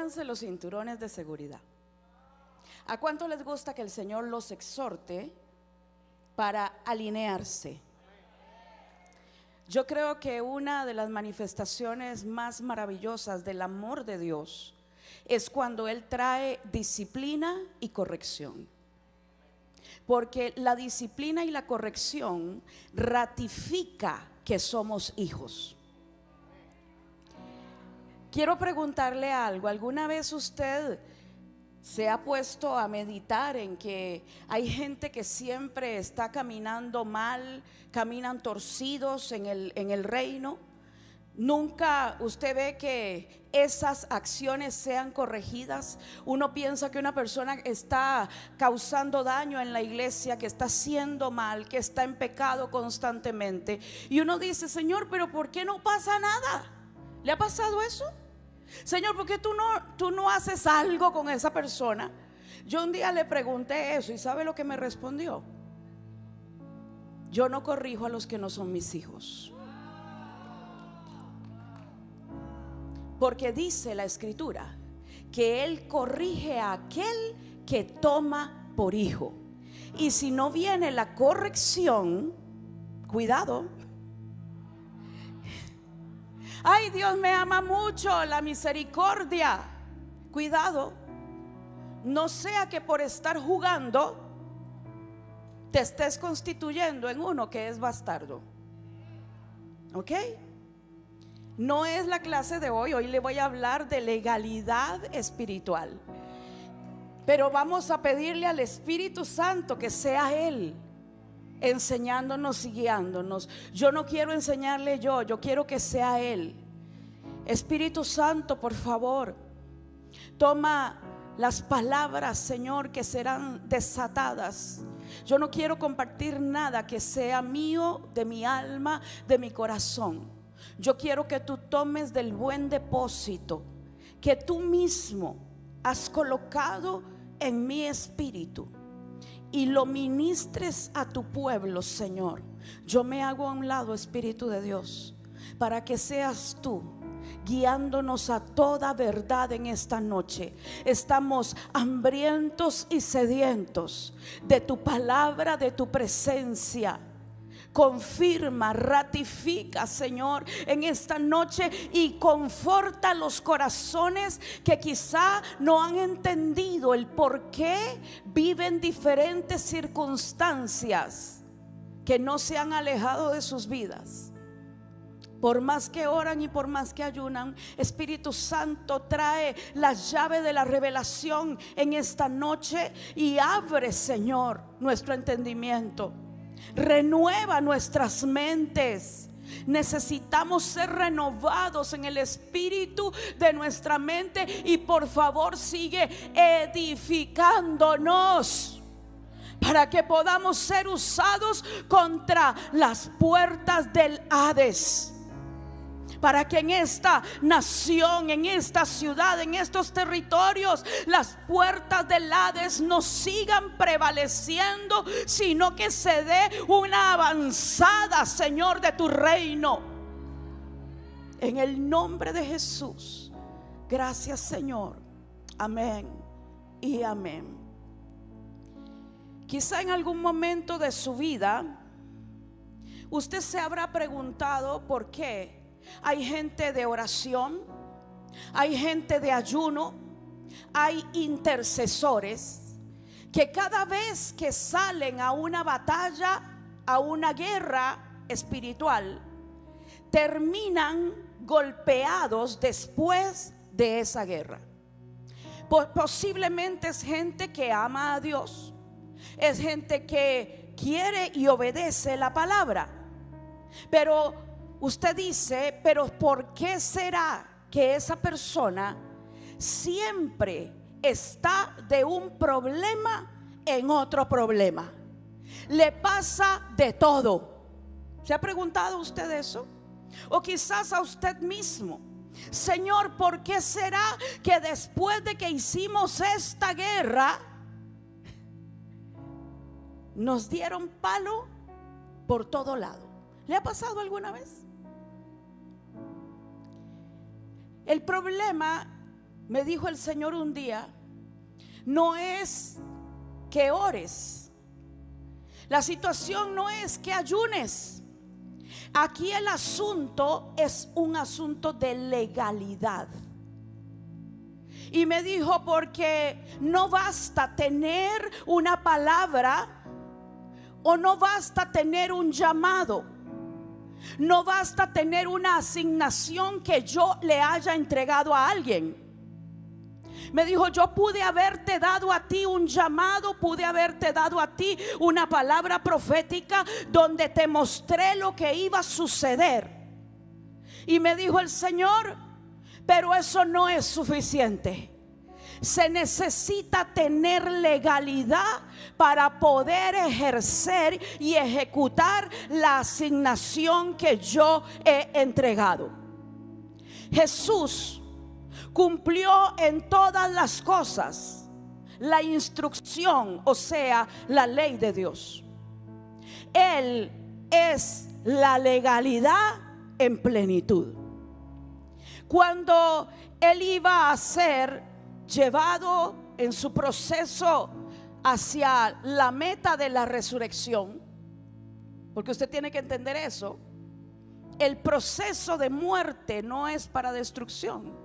Pónganse los cinturones de seguridad. ¿A cuánto les gusta que el Señor los exhorte para alinearse? Yo creo que una de las manifestaciones más maravillosas del amor de Dios es cuando Él trae disciplina y corrección. Porque la disciplina y la corrección ratifica que somos hijos. Quiero preguntarle algo. ¿Alguna vez usted se ha puesto a meditar en que hay gente que siempre está caminando mal, caminan torcidos en el reino? Nunca usted ve que esas acciones sean corregidas. Uno piensa que una persona está causando daño en la iglesia, que está haciendo mal, que está en pecado constantemente, y uno dice: Señor, pero ¿por qué no pasa nada? ¿Le ha pasado eso? Señor, ¿por qué tú no haces algo con esa persona? Yo un día le pregunté eso, y ¿sabe lo que me respondió? Yo no corrijo a los que no son mis hijos. Porque dice la Escritura que Él corrige a aquel que toma por hijo. Y si no viene la corrección, cuidado. Ay, Dios me ama mucho, la misericordia. Cuidado, no sea que por estar jugando te estés constituyendo en uno que es bastardo. ¿Ok? No es la clase de hoy. Hoy le voy a hablar de legalidad espiritual. Pero vamos a pedirle al Espíritu Santo que sea Él enseñándonos y guiándonos. Yo no quiero enseñarle yo quiero que sea Él. Espíritu Santo, por favor, toma las palabras, Señor, que serán desatadas. Yo no quiero compartir nada que sea mío, de mi alma, de mi corazón. Yo quiero que tú tomes del buen depósito que tú mismo has colocado en mi espíritu y lo ministres a tu pueblo, Señor. Yo me hago a un lado, Espíritu de Dios, para que seas tú guiándonos a toda verdad en esta noche. Estamos hambrientos y sedientos de tu palabra, de tu presencia. Confirma, ratifica, Señor, en esta noche, y conforta los corazones que quizá no han entendido el por qué viven diferentes circunstancias que no se han alejado de sus vidas. Por más que oran y por más que ayunan, Espíritu Santo trae la llave de la revelación en esta noche y abre, Señor, nuestro entendimiento. Renueva nuestras mentes. Necesitamos ser renovados en el espíritu de nuestra mente. Y por favor, sigue edificándonos para que podamos ser usados contra las puertas del Hades. Para que en esta nación, en esta ciudad, en estos territorios, las puertas del Hades no sigan prevaleciendo, sino que se dé una avanzada, Señor, de tu reino. En el nombre de Jesús. Gracias, Señor. Amén y amén. Quizá en algún momento de su vida usted se habrá preguntado por qué hay gente de oración, hay gente de ayuno, hay intercesores que cada vez que salen a una batalla, a una guerra espiritual, terminan golpeados después de esa guerra. Posiblemente es gente que ama a Dios, es gente que quiere y obedece la palabra, pero usted dice: pero ¿por qué será que esa persona siempre está de un problema en otro problema? Le pasa de todo. ¿Se ha preguntado usted eso? O quizás a usted mismo: Señor, ¿por qué será que después de que hicimos esta guerra nos dieron palo por todo lado? ¿Le ha pasado alguna vez? El problema me dijo el Señor un día, no es que ores, la situación no es que ayunes. Aquí el asunto es un asunto de legalidad. Y me dijo, porque no basta tener una palabra, o no basta tener un llamado, no basta tener una asignación que yo le haya entregado a alguien. Me dijo, yo pude haberte dado a ti un llamado, pude haberte dado a ti una palabra profética donde te mostré lo que iba a suceder. Y me dijo el Señor, pero eso no es suficiente. Se necesita tener legalidad para poder ejercer y ejecutar la asignación que yo he entregado. Jesús cumplió en todas las cosas la instrucción, o sea, la ley de Dios. Él es la legalidad en plenitud. Cuando Él iba a ser llevado en su proceso hacia la meta de la resurrección, porque usted tiene que entender eso, el proceso de muerte no es para destrucción,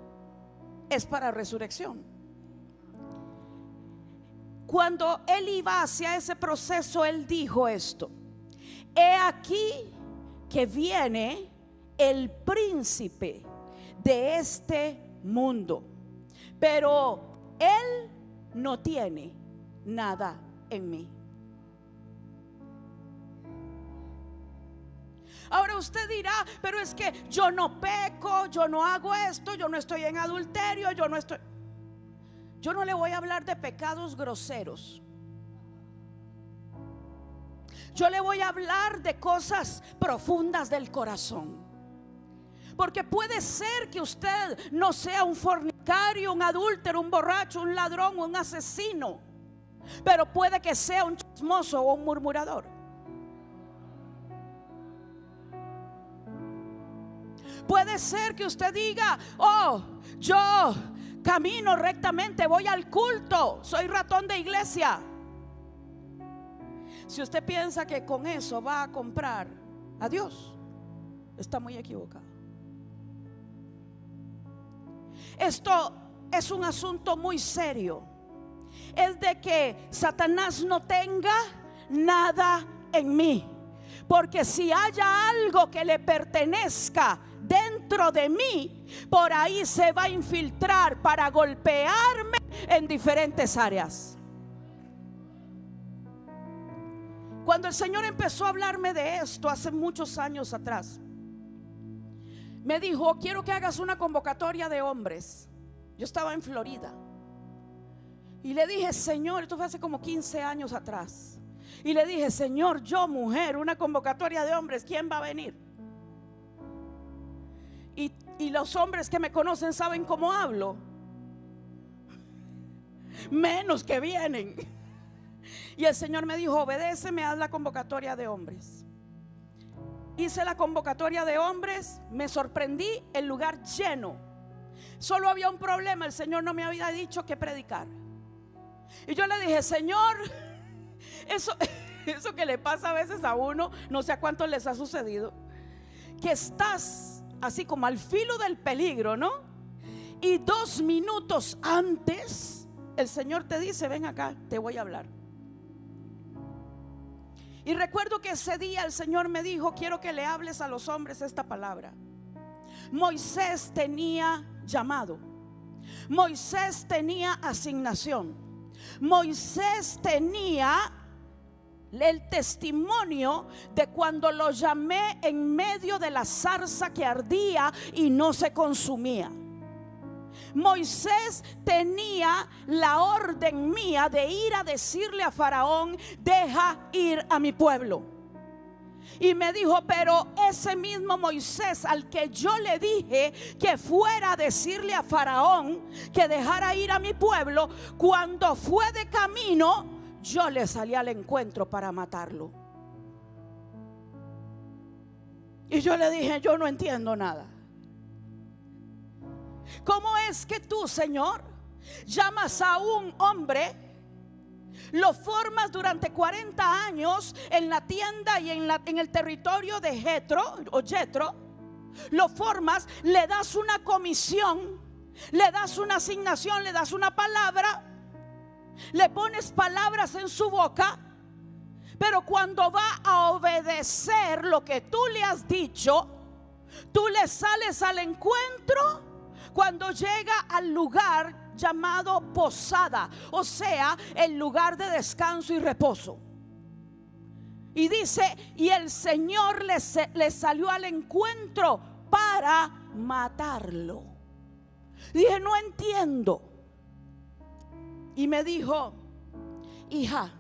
es para resurrección. Cuando Él iba hacia ese proceso, Él dijo esto: he aquí que viene el príncipe de este mundo, pero Él no tiene nada en mí. Ahora usted dirá, pero es que yo no peco, yo no hago esto, yo no estoy en adulterio, yo no le voy a hablar de pecados groseros. Yo le voy a hablar de cosas profundas del corazón. Porque puede ser que usted no sea un fornicario, un adúltero, un borracho, un ladrón, un asesino, pero puede que sea un chismoso o un murmurador. Puede ser que usted diga, oh, yo camino rectamente, voy al culto, soy ratón de iglesia. Si usted piensa que con eso va a comprar a Dios, está muy equivocado. Esto es un asunto muy serio. Es de que Satanás no tenga nada en mí. Porque si haya algo que le pertenezca dentro de mí, por ahí se va a infiltrar para golpearme en diferentes áreas. Cuando el Señor empezó a hablarme de esto hace muchos años atrás, me dijo, quiero que hagas una convocatoria de hombres. Yo estaba en Florida y le dije, Señor, esto fue hace como 15 años atrás, y le dije, Señor, yo mujer, una convocatoria de hombres, ¿quién va a venir? Y los hombres que me conocen saben cómo hablo, menos que vienen. Y el Señor me dijo, obedéceme, haz la convocatoria de hombres. Hice la convocatoria de hombres, me sorprendí, el lugar lleno. Solo había un problema, el Señor no me había dicho que predicar. Y yo le dije, Señor, eso que le pasa a veces a uno, no sé a cuántos les ha sucedido, que estás así como al filo del peligro, ¿no? Y 2 minutos antes el Señor te dice, ven acá, te voy a hablar. Y recuerdo que ese día el Señor me dijo, quiero que le hables a los hombres esta palabra. Moisés tenía llamado, Moisés tenía asignación, Moisés tenía el testimonio de cuando lo llamé en medio de la zarza que ardía y no se consumía. Moisés tenía la orden mía de ir a decirle a Faraón, deja ir a mi pueblo. Y me dijo, pero ese mismo Moisés al que yo le dije que fuera a decirle a Faraón que dejara ir a mi pueblo, cuando fue de camino, yo le salí al encuentro para matarlo. Y yo le dije, yo no entiendo nada. ¿cómo es que tú, Señor, llamas a un hombre, lo formas durante 40 años en la tienda y en el territorio de Jetro, lo formas, le das una comisión, le das una asignación, le das una palabra, le pones palabras en su boca, pero cuando va a obedecer lo que tú le has dicho, tú le sales al encuentro cuando llega al lugar llamado posada, o sea, el lugar de descanso y reposo. Y dice, y el Señor le salió al encuentro para matarlo. Dije, no entiendo. Y me dijo, hija,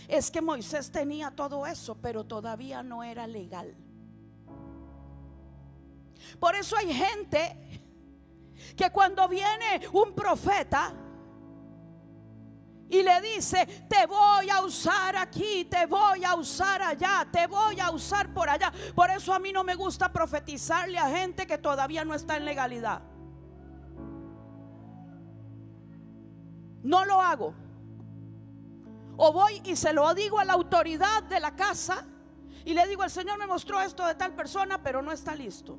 es que Moisés tenía todo eso, pero todavía no era legal. Por eso hay gente que cuando viene un profeta y le dice, te voy a usar aquí, te voy a usar allá, te voy a usar por allá. Por eso a mí no me gusta profetizarle a gente que todavía no está en legalidad. No lo hago. O voy y se lo digo a la autoridad de la casa y le digo, el Señor me mostró esto de tal persona, pero no está listo.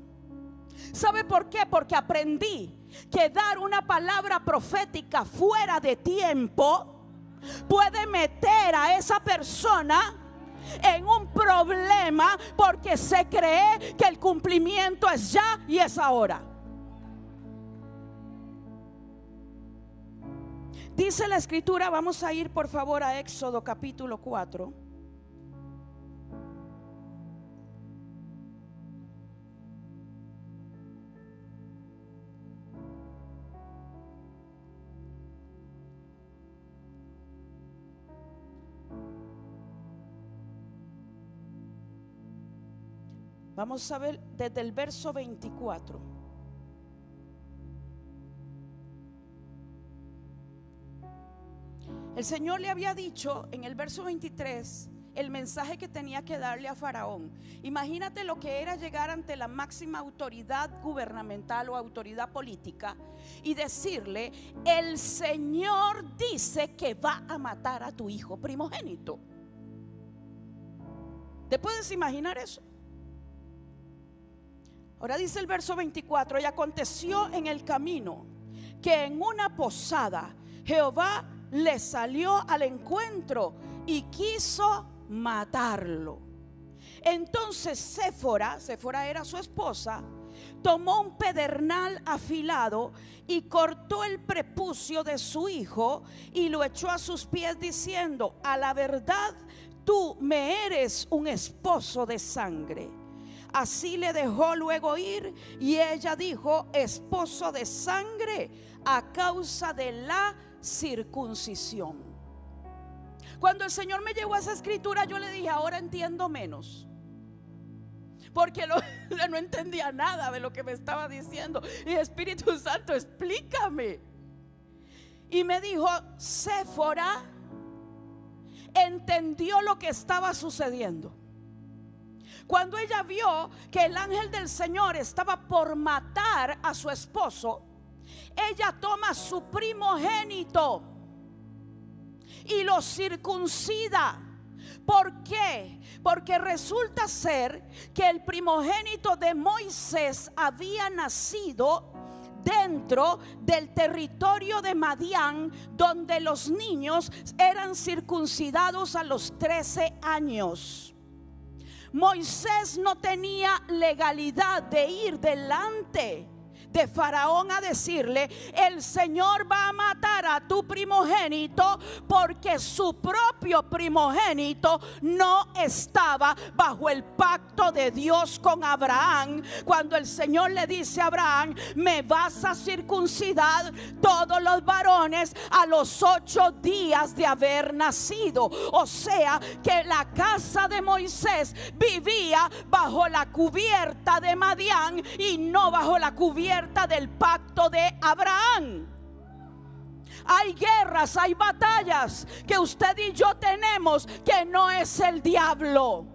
¿Sabe por qué? Porque aprendí que dar una palabra profética fuera de tiempo puede meter a esa persona en un problema, porque se cree que el cumplimiento es ya y es ahora. Dice la escritura, vamos a ir por favor a Éxodo capítulo 4. Vamos a ver desde el verso 24. El Señor le había dicho en el verso 23 el mensaje que tenía que darle a Faraón. Imagínate lo que era llegar ante la máxima autoridad gubernamental o autoridad política y decirle, el Señor dice que va a matar a tu hijo primogénito. ¿Te puedes imaginar eso? Ahora dice el verso 24, y aconteció en el camino que en una posada Jehová le salió al encuentro y quiso matarlo. Entonces Séfora era su esposa, tomó un pedernal afilado y cortó el prepucio de su hijo y lo echó a sus pies diciendo, a la verdad tú me eres un esposo de sangre. Así le dejó luego ir y ella dijo, esposo de sangre a causa de la circuncisión. Cuando el Señor me llevó a esa escritura, yo le dije, ahora entiendo menos, porque no entendía nada de lo que me estaba diciendo. Y Espíritu Santo, explícame. Y me dijo, Séfora entendió lo que estaba sucediendo. Cuando ella vio que el ángel del Señor estaba por matar a su esposo, ella toma su primogénito y lo circuncida. ¿Por qué? Porque resulta ser que el primogénito de Moisés había nacido dentro del territorio de Madián, donde los niños eran circuncidados a los 13 años. Moisés no tenía legalidad de ir delante de Faraón a decirle, el Señor va a matar a tu primogénito, porque su propio primogénito no estaba bajo el pacto de Dios con Abraham. Cuando el Señor le dice a Abraham, me vas a circuncidar todos los varones a los 8 días de haber nacido. O sea que la casa de Moisés vivía bajo la cubierta de Madián y no bajo la cubierta del pacto de Abraham. Hay guerras, hay batallas que usted y yo tenemos, que no es el diablo.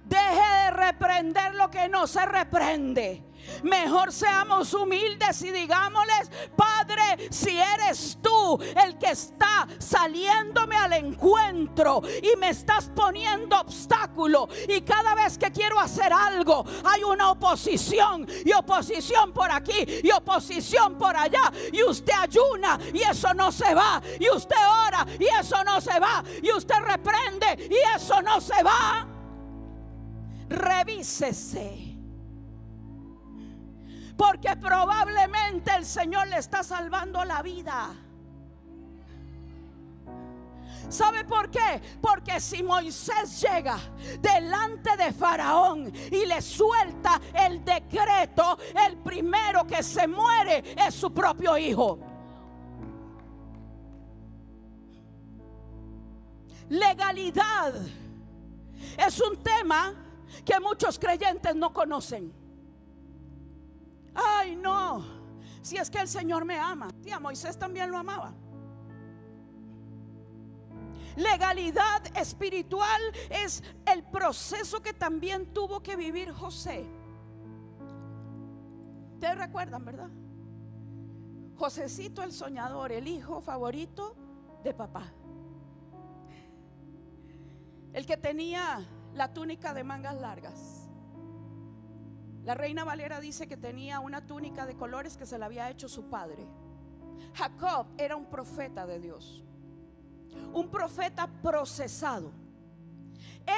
Deje de reprender lo que no se reprende. Mejor seamos humildes y digámosles: Padre, si eres tú el que está saliéndome al encuentro y me estás poniendo obstáculo, y cada vez que quiero hacer algo hay una oposición, y oposición por aquí y oposición por allá, y usted ayuna y eso no se va, y usted ora y eso no se va, y usted reprende y eso no se va. Revísese, porque probablemente el Señor le está salvando la vida. ¿Sabe por qué? Porque si Moisés llega delante de Faraón y le suelta el decreto, el primero que se muere es su propio hijo. Legalidad es un tema que muchos creyentes no conocen. Ay, no, si es que el Señor me ama. Sí, a Moisés también lo amaba. Legalidad espiritual es el proceso que también tuvo que vivir José. Ustedes recuerdan, ¿verdad? Josecito el soñador, el hijo favorito de papá, el que tenía la túnica de mangas largas. La Reina Valera dice que tenía una túnica de colores que se la había hecho su padre. Jacob era un profeta de Dios, un profeta procesado.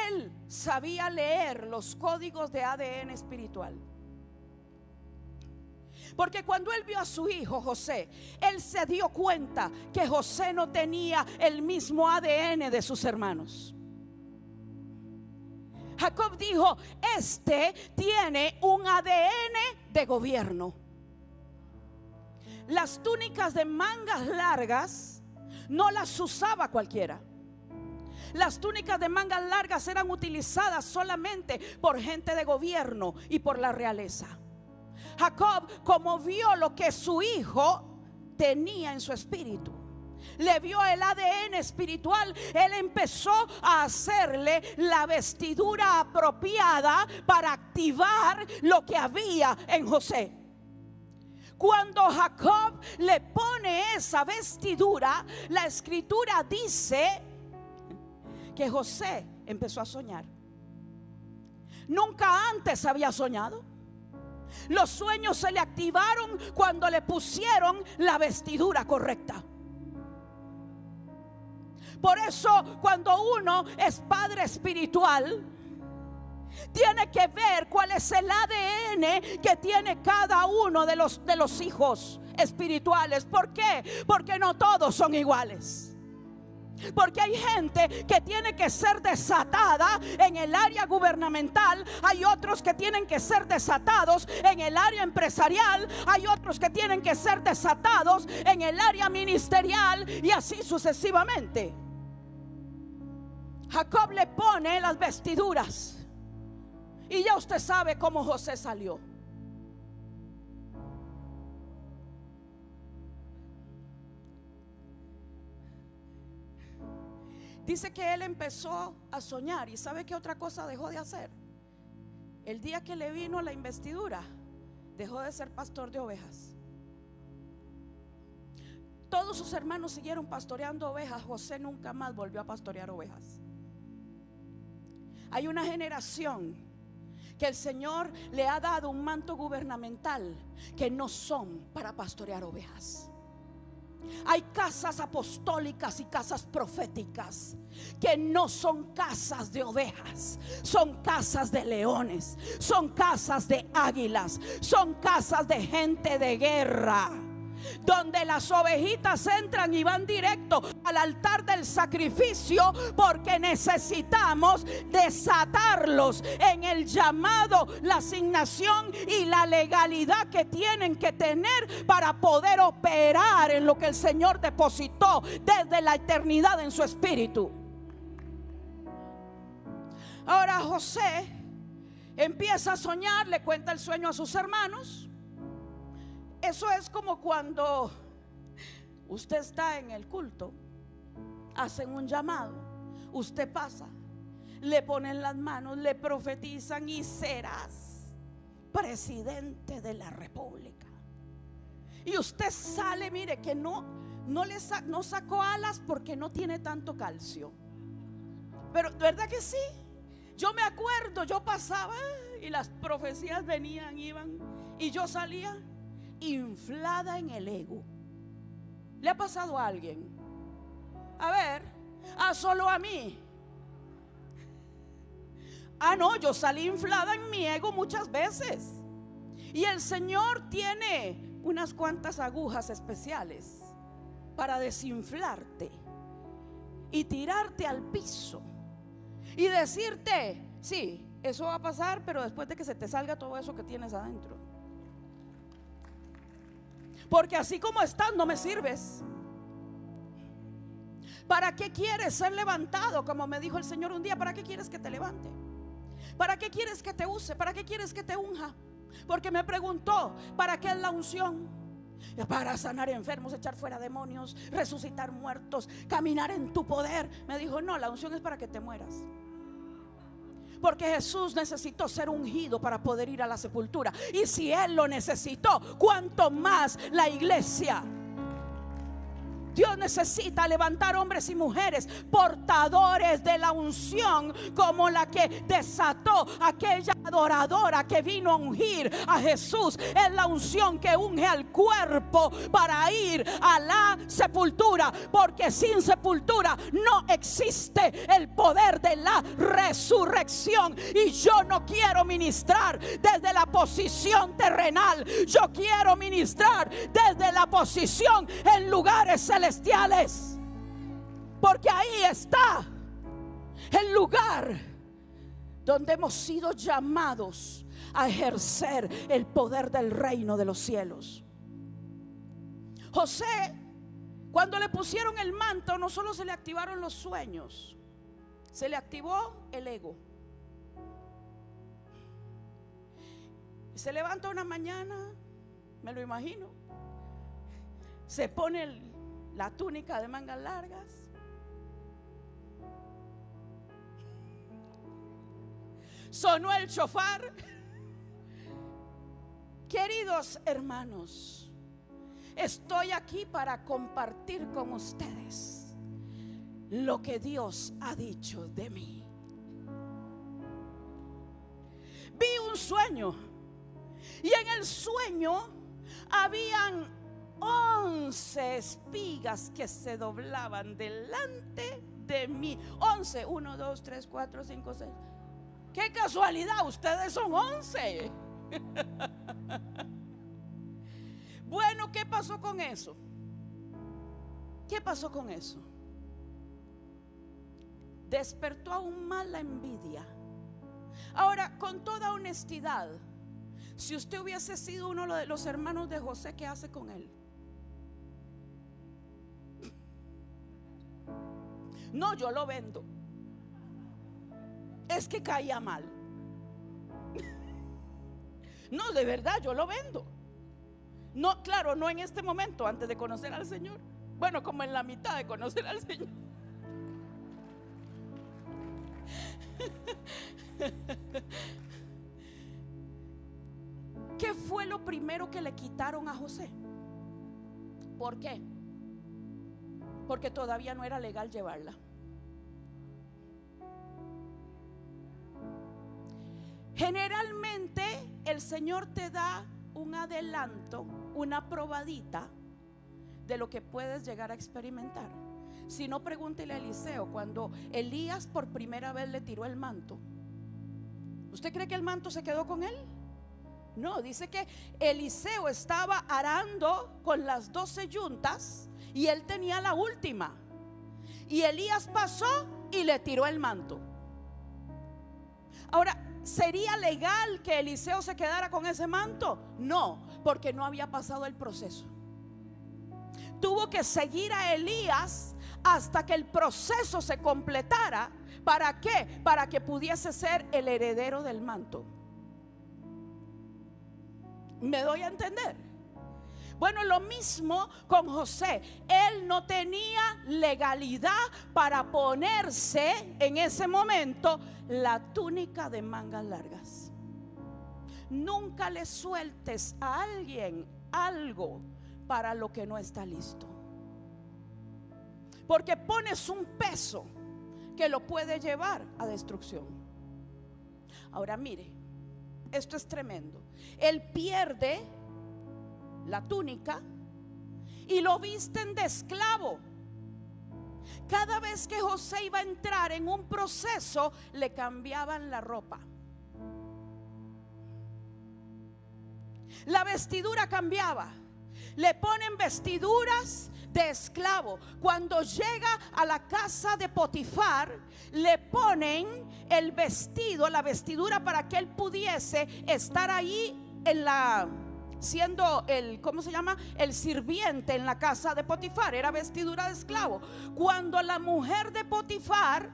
Él sabía leer los códigos de ADN espiritual, porque cuando él vio a su hijo José, él se dio cuenta que José no tenía el mismo ADN de sus hermanos. Jacob dijo: este tiene un ADN de gobierno. Las túnicas de mangas largas no las usaba cualquiera. Las túnicas de mangas largas eran utilizadas solamente por gente de gobierno y por la realeza. Jacob, como vio lo que su hijo tenía en su espíritu, le vio el ADN espiritual, él empezó a hacerle la vestidura apropiada para activar lo que había en José. Cuando Jacob le pone esa vestidura, la escritura dice que José empezó a soñar. Nunca antes había soñado. Los sueños se le activaron cuando le pusieron la vestidura correcta. Por eso, cuando uno es padre espiritual, tiene que ver cuál es el ADN que tiene cada uno de los hijos espirituales. ¿Por qué? Porque no todos son iguales. Porque hay gente que tiene que ser desatada en el área gubernamental, hay otros que tienen que ser desatados en el área empresarial, hay otros que tienen que ser desatados en el área ministerial, y así sucesivamente. Jacob le pone las vestiduras, y ya usted sabe cómo José salió. Dice que él empezó a soñar, y ¿sabe qué otra cosa dejó de hacer? El día que le vino la investidura, dejó de ser pastor de ovejas. Todos sus hermanos siguieron pastoreando ovejas. José nunca más volvió a pastorear ovejas. Hay una generación que el Señor le ha dado un manto gubernamental que no son para pastorear ovejas. Hay casas apostólicas y casas proféticas que no son casas de ovejas, son casas de leones, son casas de águilas, son casas de gente de guerra, donde las ovejitas entran y van directo al altar del sacrificio, porque necesitamos desatarlos en el llamado, la asignación y la legalidad que tienen que tener para poder operar en lo que el Señor depositó desde la eternidad en su espíritu. Ahora José empieza a soñar, le cuenta el sueño a sus hermanos. Eso es como cuando usted está en el culto, hacen un llamado, usted pasa, le ponen las manos, le profetizan y serás presidente de la república. Y usted sale, mire, que no sacó alas porque no tiene tanto calcio. Pero ¿verdad que sí? Yo me acuerdo, yo pasaba y las profecías venían, iban, y yo salía inflada en el ego. ¿Le ha pasado a alguien? A ver, solo a mí. No, yo salí inflada en mi ego muchas veces. Y el Señor tiene unas cuantas agujas especiales para desinflarte y tirarte al piso y decirte: sí, eso va a pasar, pero después de que se te salga todo eso que tienes adentro. Porque así como estás no me sirves. ¿Para qué quieres ser levantado? Como me dijo el Señor un día, ¿para qué quieres que te levante? ¿Para qué quieres que te use? ¿Para qué quieres que te unja? Porque me preguntó, ¿para qué es la unción? Para sanar enfermos, echar fuera demonios, resucitar muertos, caminar en tu poder. Me dijo: no, la unción es para que te mueras. Porque Jesús necesitó ser ungido para poder ir a la sepultura. Y si Él lo necesitó, ¿cuánto más la iglesia? Dios necesita levantar hombres y mujeres portadores de la unción, como la que desató aquella adoradora que vino a ungir a Jesús. Es la unción que unge al cuerpo para ir a la sepultura, porque sin sepultura no existe el poder de la resurrección. Y yo no quiero ministrar desde la posición terrenal, yo quiero ministrar desde la posición en lugares celestiales, porque ahí está el lugar donde hemos sido llamados a ejercer el poder del reino de los cielos. José, cuando le pusieron el manto, no solo se le activaron los sueños, se le activó el ego. Se levanta una mañana, me lo imagino, se pone la túnica de mangas largas, sonó el shofar. Queridos hermanos, estoy aquí para compartir con ustedes lo que Dios ha dicho de mí. Vi un sueño, y en el sueño habían 11 espigas que se doblaban delante de mí. 11, 1, 2, 3, 4, 5, 6. ¡Qué casualidad! Ustedes son 11. Bueno, ¿qué pasó con eso? ¿Qué pasó con eso? Despertó aún más la envidia. Ahora, con toda honestidad, si usted hubiese sido uno de los hermanos de José, ¿qué hace con él? No, yo lo vendo. Es que caía mal. No, de verdad, yo lo vendo. No, claro, no en este momento, antes de conocer al Señor. Bueno, como en la mitad de conocer al Señor. ¿Qué fue lo primero que le quitaron a José? ¿Por qué? Porque todavía no era legal llevarla. Generalmente el Señor te da un adelanto, una probadita de lo que puedes llegar a experimentar. Si no, pregúntele a Eliseo cuando Elías por primera vez le tiró el manto. ¿Usted cree que el manto se quedó con él? No, dice que Eliseo estaba arando con las 12 yuntas y él tenía la última. Y Elías pasó y le tiró el manto. Ahora, ¿sería legal que Eliseo se quedara con ese manto? No, porque no había pasado el proceso. Tuvo que seguir a Elías hasta que el proceso se completara. ¿Para qué? Para que pudiese ser el heredero del manto. ¿Me doy a entender? Bueno, lo mismo con José. Él no tenía legalidad para ponerse en ese momento la túnica de mangas largas. Nunca le sueltes a alguien algo para lo que no está listo, porque pones un peso que lo puede llevar a destrucción. Ahora mire, esto es tremendo. Él pierde la túnica y lo visten de esclavo. Cada vez que José iba a entrar en un proceso, le cambiaban la ropa. La vestidura cambiaba. Le ponen vestiduras de esclavo. Cuando llega a la casa de Potifar, le ponen el vestido, la vestidura, para que él pudiese estar ahí en la, siendo el, ¿cómo se llama? El sirviente en la casa de Potifar. Era vestidura de esclavo. Cuando la mujer de Potifar,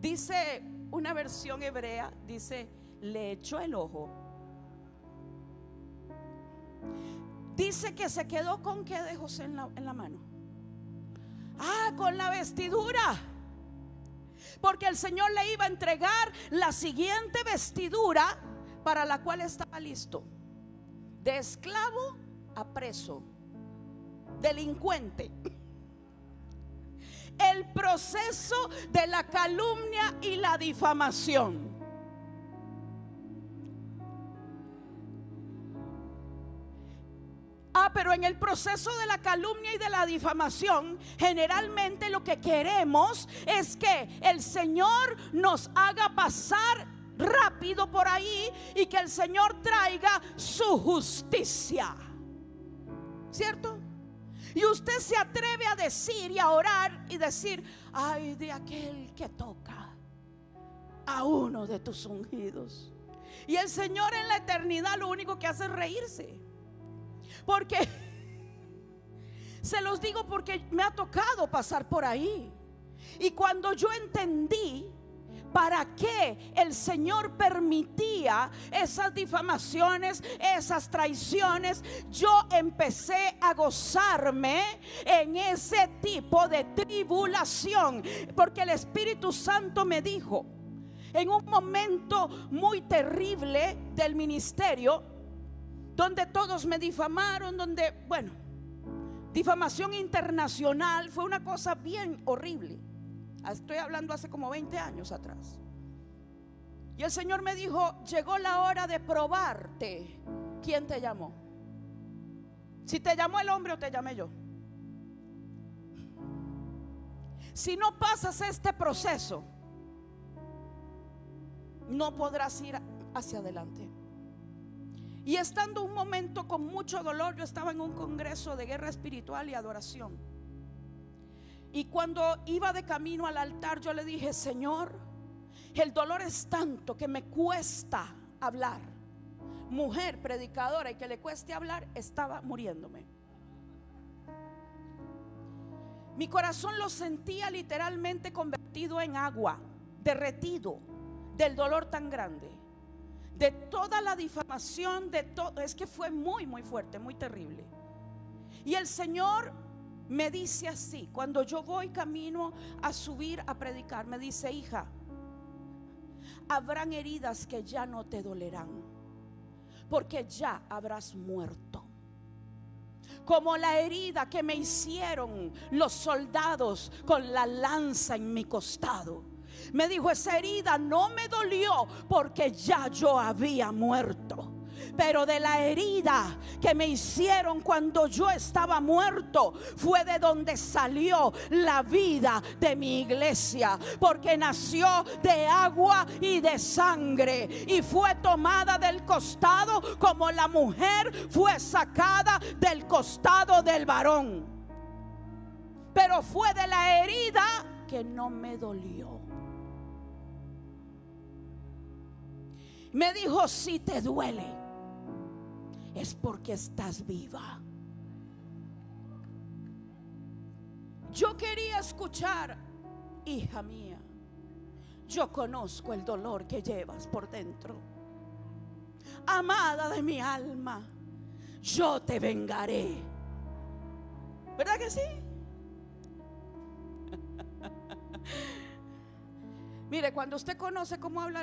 dice una versión hebrea, dice, le echó el ojo. Dice que se quedó con qué de José en la mano. Con la vestidura. Porque el Señor le iba a entregar la siguiente vestidura para la cual estaba listo. De esclavo a preso, delincuente. El proceso de la calumnia y la difamación. Pero en el proceso de la calumnia y de la difamación, generalmente lo que queremos es que el Señor nos haga pasar rápido por ahí y que el Señor traiga su justicia, ¿cierto? Y usted se atreve a decir y a orar y decir: ay de aquel que toca a uno de tus ungidos. Y el Señor en la eternidad lo único que hace es reírse. Porque se los digo, porque me ha tocado pasar por ahí. Y cuando yo entendí para qué el Señor permitía esas difamaciones, esas traiciones, yo empecé a gozarme en ese tipo de tribulación. Porque el Espíritu Santo me dijo, en un momento muy terrible del ministerio, donde todos me difamaron, donde, bueno, difamación internacional, fue una cosa bien horrible. Estoy hablando hace como 20 años atrás. Y el Señor me dijo: llegó la hora de probarte. ¿Quién te llamó? Si te llamó el hombre o te llamé yo. Si no pasas este proceso, no podrás ir hacia adelante. Y estando un momento con mucho dolor, yo estaba en un congreso de guerra espiritual y adoración. Y cuando iba de camino al altar, yo le dije: Señor, el dolor es tanto que me cuesta hablar. Mujer predicadora y que le cueste hablar, estaba muriéndome. Mi corazón lo sentía literalmente convertido en agua, derretido del dolor tan grande, de toda la difamación, de todo. Es que fue muy, muy fuerte, muy terrible. Y el Señor me dice así, cuando yo voy camino a subir a predicar, me dice: hija, habrán heridas que ya no te dolerán, porque ya habrás muerto. Como la herida que me hicieron los soldados con la lanza en mi costado. Me dijo: esa herida no me dolió porque ya yo había muerto. Pero de la herida que me hicieron cuando yo estaba muerto, fue de donde salió la vida de mi iglesia. Porque nació de agua y de sangre, y fue tomada del costado como la mujer fue sacada del costado del varón. Pero fue de la herida que no me dolió. Me dijo: si te duele, es porque estás viva. Yo quería escuchar: hija mía, yo conozco el dolor que llevas por dentro. Amada de mi alma, yo te vengaré. ¿Verdad que sí? Mire, cuando usted conoce cómo habla